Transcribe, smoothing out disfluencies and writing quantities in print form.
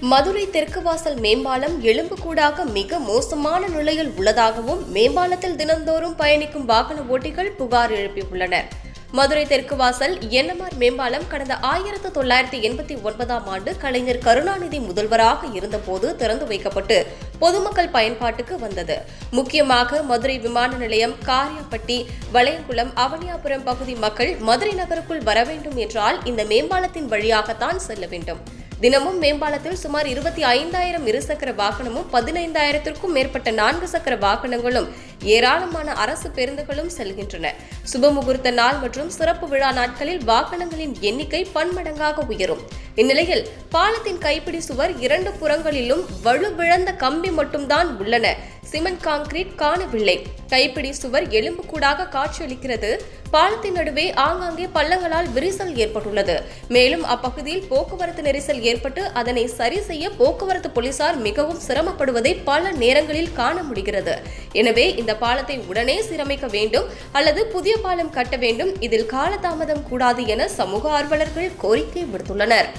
மதுரை தெற்கு வாசல் மேம்பாலம் எலும்புக்கூடாக மிக மோசமான நிலையில் உள்ளதாகவும் மேம்பாலத்தில் தினந்தோறும் பயணிக்கும் வாகன ஓட்டிகள் புகார் எழுப்பியுள்ளனர். மதுரை தெற்கு வாசல் என்எம்ஆர் மேம்பாலம் கடந்த 1989ஆம் ஆண்டு கலைஞர் கருணாநிதி முதல்வராக இருந்தபோது திறந்து வைக்கப்பட்டு பொதுமக்கள் பயன்பாட்டுக்கு வந்தது. முக்கியமாக மதுரை விமான நிலையம், காரியாப்பட்டி, வளையங்குளம், அவனியாபுரம் பகுதி மக்கள் மதுரை நகருக்குள் வர வேண்டும் என்றால் இந்த மேம்பாலத்தின் வழியாகத்தான் செல்ல வேண்டும். தினமும் மேம்பாலத்தில் சுமார் 25,000 இருசக்கர வாகனமும் 15,000த்திற்கும் மேற்பட்ட 4 சக்கர வாகனங்களும் ஏராளமான அரசு பேருந்துகளும் செல்கின்றன. சுபமுகூர்த்த நாள் மற்றும் சிறப்பு விழா நாட்களில் வாகனங்களின் எண்ணிக்கை பன்மடங்காக உயரும். இந்நிலையில் பாலத்தின் கைப்பிடி சுவர் 2 புறங்களிலும் வலுவிழந்த கம்பி மட்டும்தான் உள்ளன. சிமெண்ட் கான்கிரீட் காணவில்லை. கைப்பிடி சுவர் எலும்புக்கூடாக காட்சியளிக்கிறது. பாலத்தின் நடுவே ஆங்காங்கே பள்ளங்களால் விரிசல் ஏற்பட்டுள்ளது. மேலும் அப்பகுதியில் போக்குவரத்து நெரிசல் ஏற்பட்டு அதனை சரி செய்ய போக்குவரத்து போலீசார் மிகவும் சிரமப்படுவதை பல நேரங்களில் காண முடிகிறது. எனவே இந்த பாலத்தை உடனே சீரமைக்க வேண்டும் அல்லது புதிய பாலம் கட்ட வேண்டும். இதில் காலதாமதம் கூடாது என சமூக ஆர்வலர்கள் கோரிக்கை விடுத்துள்ளனர்.